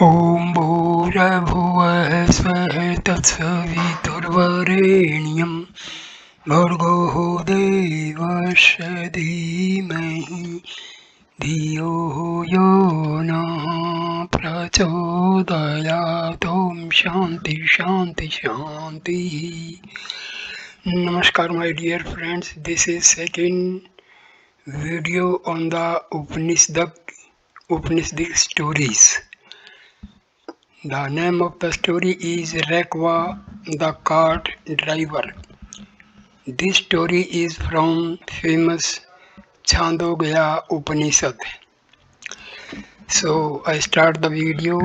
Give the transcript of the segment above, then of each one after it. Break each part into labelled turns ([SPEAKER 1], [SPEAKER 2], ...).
[SPEAKER 1] ॐ भूर्भुवः स्वः तत्सवितुर्वरेण्यं भर्गो देवस्य धीमहि धियो यो नः प्रचोदयात् ॐ शान्ति शान्ति शान्तिः. Namaskar my dear friends, this is second video on the Upanishadic stories. The name of the story is Raika the cart driver. This story is from famous Chandogya Upanishad. So I start the video.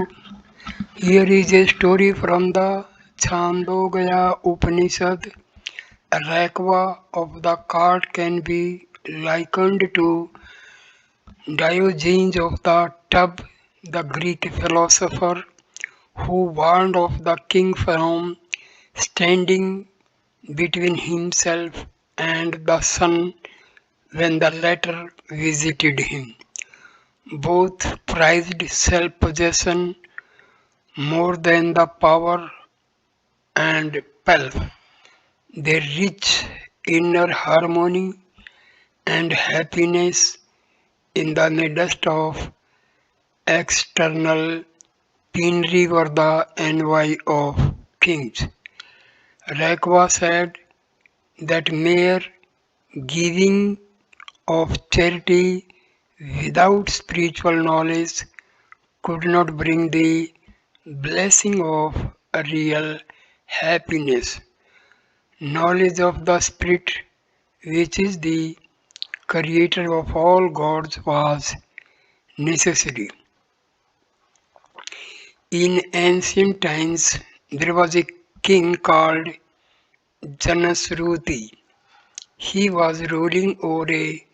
[SPEAKER 1] Here is a story from the Chandogya Upanishad. Raika of the cart can be likened to Diogenes of the tub, the Greek philosopher who warned of the king from standing between himself and the sun when the latter visited him. Both prized self-possession more than the power and pelf. Their rich inner harmony and happiness in the midst of external penury were the envy of kings. Raika said that mere giving of charity without spiritual knowledge could not bring the blessing of a real happiness. Knowledge of the Spirit, which is the creator of all gods, was necessary. In ancient times, there was a king called Janasruti. He was ruling over a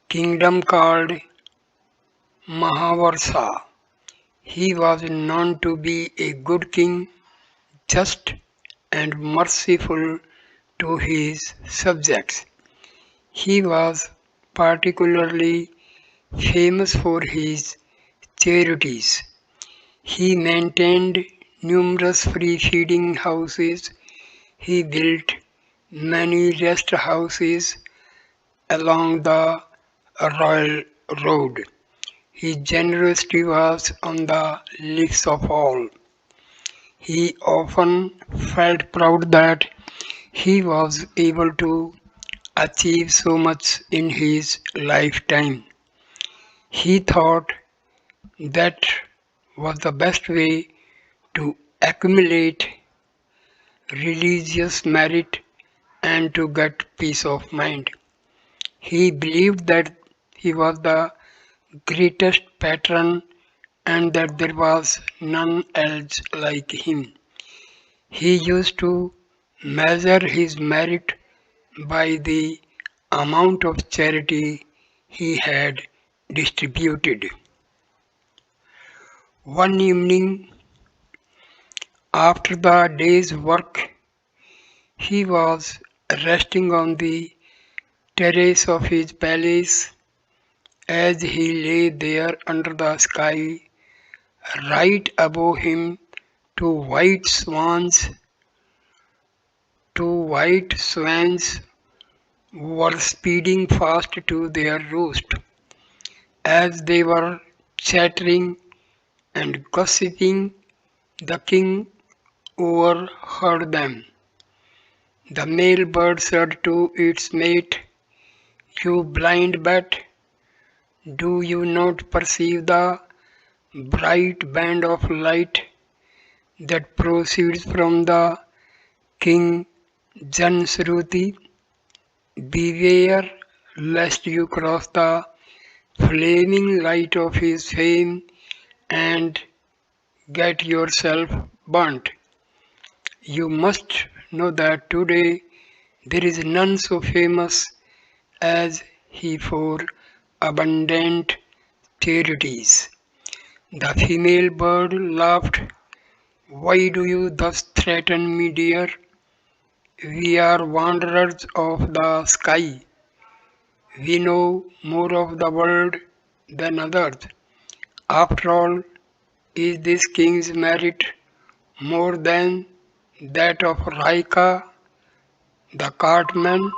[SPEAKER 1] kingdom called Mahavarsa. He was known to be a good king, just and merciful to his subjects. He was particularly famous for his charities. He maintained numerous free feeding houses. He built many rest houses along the royal road. His generosity was on the lips of all. He often felt proud that he was able to achieve so much in his lifetime. He thought that was the best way to accumulate religious merit and to get peace of mind. He believed that he was the greatest patron and that there was none else like him. He used to measure his merit by the amount of charity he had distributed. One evening, after the day's work, he was resting on the terrace of his palace. As he lay there under the sky, right above him, two white swans, two white swans were speeding fast to their roost. As they were chattering and gossiping, the king overheard them. The male bird said to its mate, "You blind bat, do you not perceive the bright band of light that proceeds from the king Jansruti? Beware lest you cross the flaming light of his fame and get yourself burnt. You must know that today there is none so famous as he for abundant charities." The female bird laughed. "Why do you thus threaten me, dear? We are wanderers of the sky. We know more of the world than others. After all, Is this king's merit more than that of Raika, the cartman?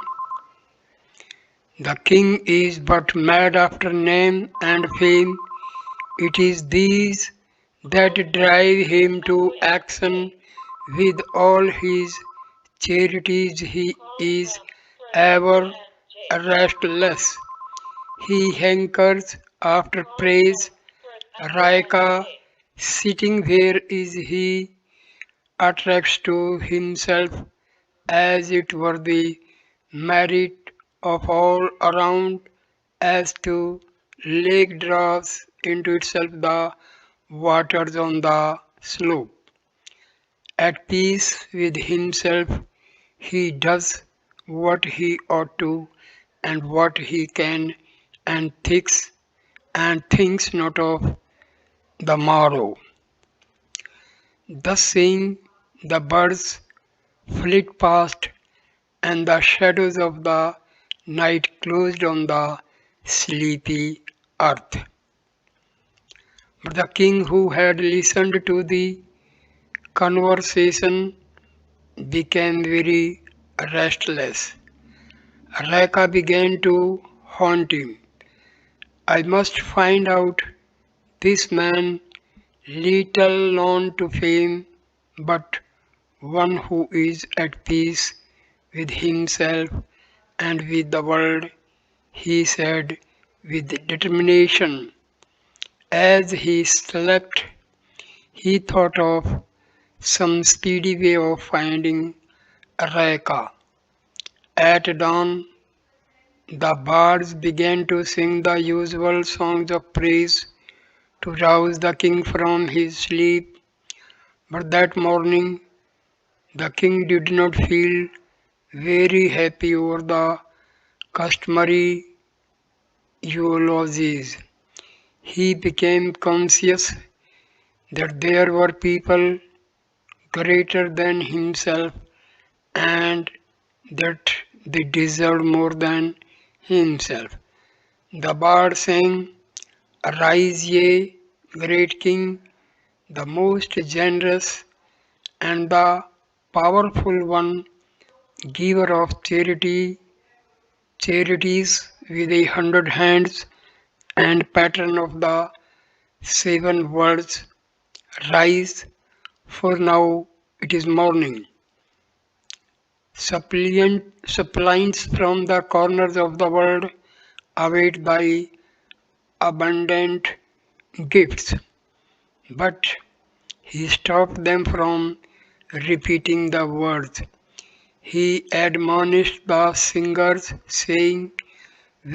[SPEAKER 1] The king is but mad after name and fame. It is these that drive him to action. With all his charities, he is ever restless. He hankers after praise. Raika, sitting where is he, attracts to himself as it were the merit of all around, as to lake draws into itself the waters on the slope. At peace with himself, he does what he ought to and what he can, and thinks not of the morrow. Thus saying, the birds flit past, and the shadows of the night closed on the sleepy earth. But the king, who had listened to the conversation, became very restless. Raika began to haunt him. I must find out this man, little known to fame, but one who is at peace with himself and with the world, he said with determination. As he slept, he thought of some speedy way of finding Raika. At dawn, the bards began to sing the usual songs of praise to rouse the king from his sleep. But that morning, the king did not feel very happy over the customary eulogies. He became conscious that there were people greater than himself and that they deserved more than himself. The bard sang, "Arise, ye great king, the most generous and the powerful one, giver of charities with 100 hands, and patron of the 7 worlds. Rise, for now it is morning." Suppliants from the corners of the world await thy abundant gifts. But he stopped them from repeating the words. He admonished the singers, saying,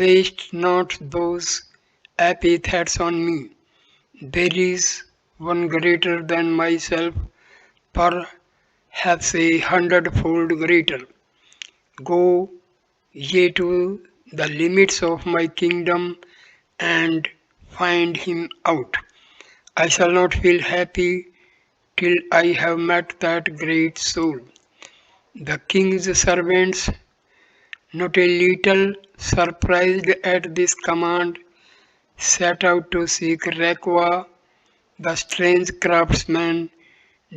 [SPEAKER 1] "Waste not those epithets on me. There is one greater than myself, perhaps 100-fold greater. Go ye to the limits of my kingdom and find him out. I shall not feel happy till I have met that great soul." The king's servants, not a little surprised at this command, set out to seek Rakwa, the strange craftsman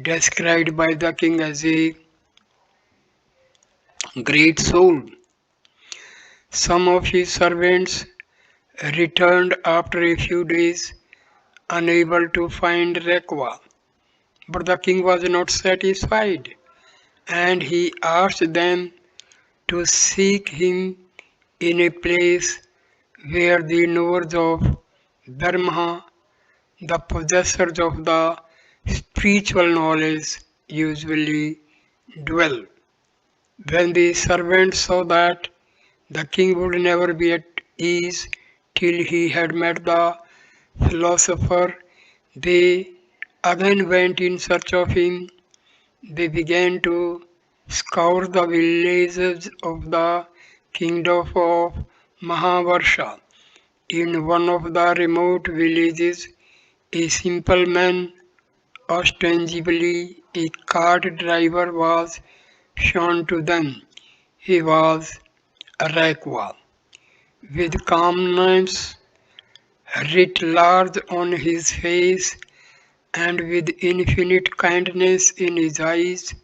[SPEAKER 1] described by the king as a great soul. Some of his servants returned after a few days, unable to find Rakwa. But the king was not satisfied, and he asked them to seek him in a place where the knowers of Brahma, the possessors of the spiritual knowledge, usually dwell. When the servants saw that the king would never be at ease till he had met the philosopher, they again went in search of him. They began to scour the villages of the kingdom of Mahavarsha. In one of the remote villages, a simple man, ostensibly a cart driver, was shown to them. He was Rakwa, with calmness writ large on his face. and with infinite kindness in his eyes,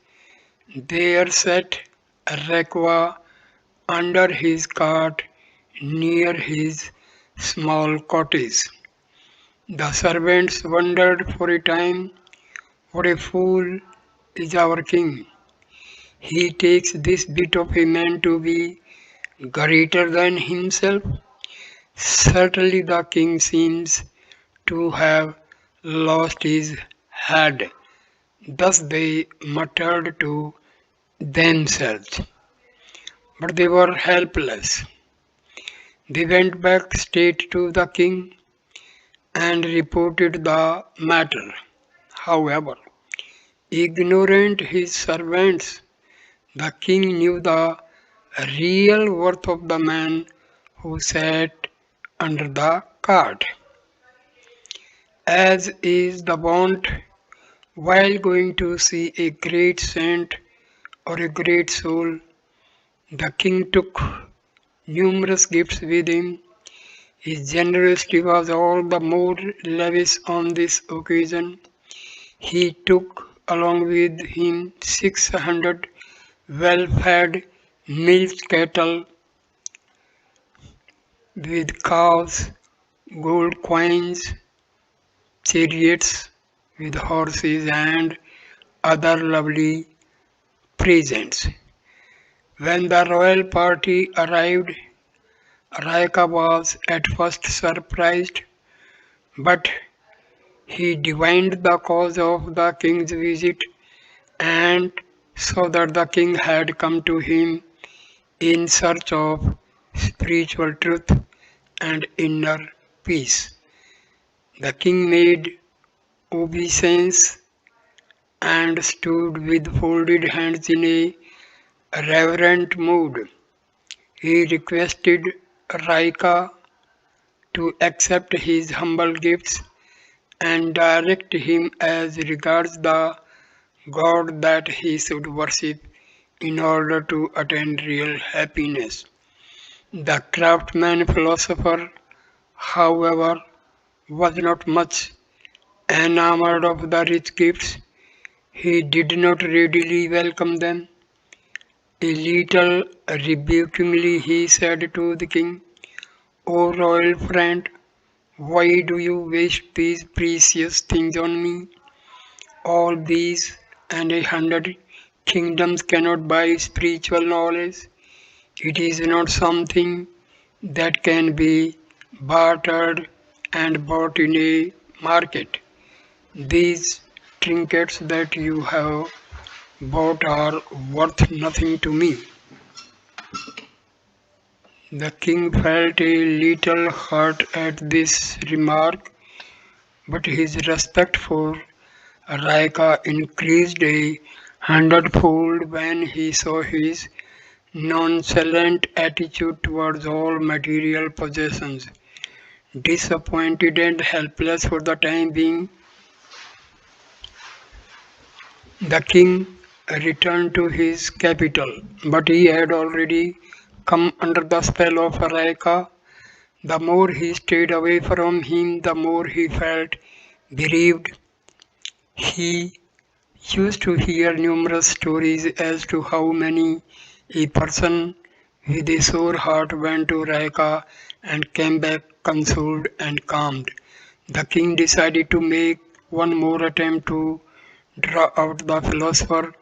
[SPEAKER 1] there sat Raika under his cart near his small cottage. The servants wondered for a time, what a fool is our king. He takes this bit of a man to be greater than himself. Certainly the king seems to have lost his head. Thus they muttered to themselves, but they were helpless. They went back straight to the king and reported the matter. However, ignorant his servants, the king knew the real worth of the man who sat under the cart. As is the wont while going to see a great saint or a great soul, the king took numerous gifts with him. His generosity was all the more lavish on this occasion. He took along with him 600 well fed milk cattle with cows, gold coins, chariots with horses, and other lovely presents. When the royal party arrived, Raika was at first surprised, but he divined the cause of the king's visit and saw that the king had come to him in search of spiritual truth and inner peace. The king made obeisance and stood with folded hands in a reverent mood. He requested Raika to accept his humble gifts and direct him as regards the God that he should worship in order to attain real happiness. The craftsman philosopher, however, was not much enamored of the rich gifts. He did not readily welcome them. A little rebukingly he said to the king, O royal friend, why do you waste these precious things on me? All these and 100 kingdoms cannot buy spiritual knowledge. It is not something that can be bartered and bought in a market. These trinkets that you have bought are worth nothing to me. The king felt a little hurt at this remark, but his respect for Raika increased a hundredfold when he saw his nonchalant attitude towards all material possessions. Disappointed and helpless for the time being, the king returned to his capital, but he had already come under the spell of Raika. The more he stayed away from him, the more he felt bereaved. He used to hear numerous stories as to how many a person with a sore heart went to Raika and came back consoled and calmed. The king decided to make one more attempt to draw out the philosopher.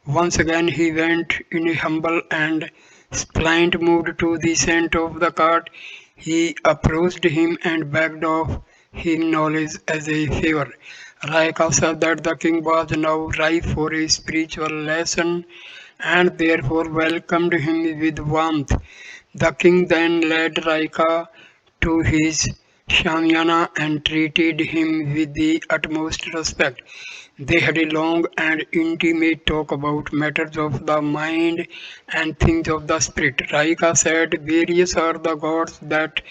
[SPEAKER 1] Once again he went in a humble and pliant mood to the scent of the cart. He approached him and begged of him knowledge as a favor. Raika said that the king was now ripe for a spiritual lesson and therefore welcomed him with warmth. The king then led Raika to his Shamyana and treated him with the utmost respect. They had a long and intimate talk about matters of the mind and things of the spirit. Raika said, various are the gods that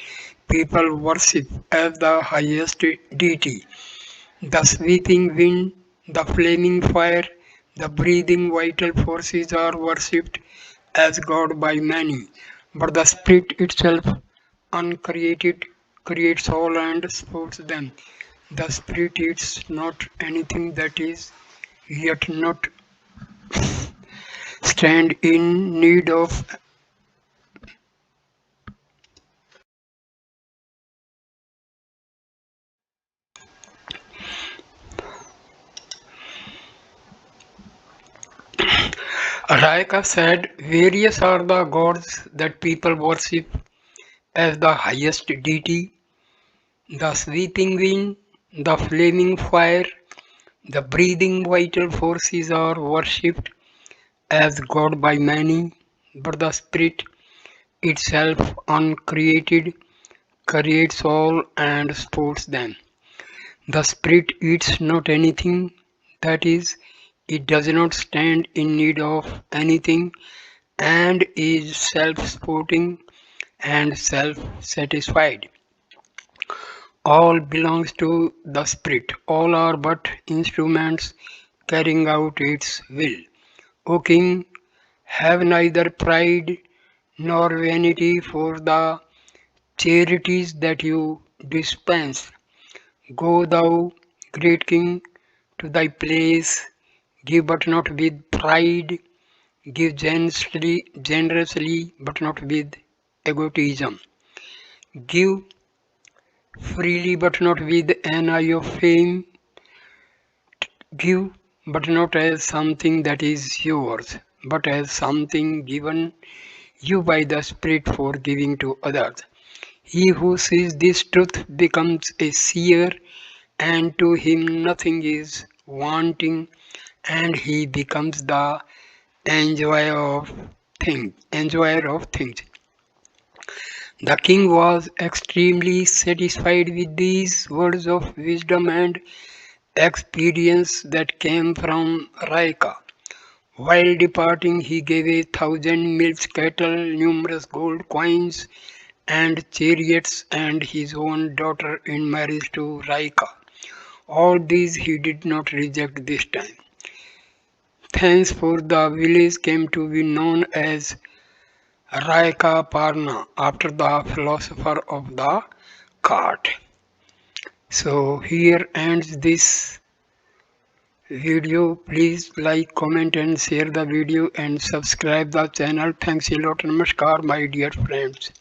[SPEAKER 1] people worship as the highest deity. The sweeping wind, the flaming fire, the breathing vital forces are worshipped as God by many, but the Spirit itself, uncreated, creates all and supports them. The spirit is not anything that is yet not stand in need of. Raika said, various are the gods that people worship as the highest deity. The sweeping wind, the flaming fire, the breathing vital forces are worshipped as God by many, but the spirit itself uncreated creates all and supports them. The spirit eats not anything, that is, it does not stand in need of anything and is self supporting and self satisfied. All belongs to the spirit, all are but instruments carrying out its will. O king, have neither pride nor vanity for the charities that you dispense. Go thou, great king, to thy place, give but not with pride, give generously but not with egotism. Give freely but not with an eye of fame. Give but not as something that is yours, but as something given you by the Spirit for giving to others. He who sees this truth becomes a seer, and to him nothing is wanting, and he becomes the enjoyer of things. The king was extremely satisfied with these words of wisdom and experience that came from Raika. While departing, he gave 1,000 milch cattle, numerous gold coins, and chariots, and his own daughter in marriage to Raika. All these he did not reject this time. Thenceforth, the village came to be known as Raika Parna after the philosopher of the cart. So, here ends this video. Please like, comment, and share the video and subscribe the channel. Thanks a lot. Namaskar, my dear friends.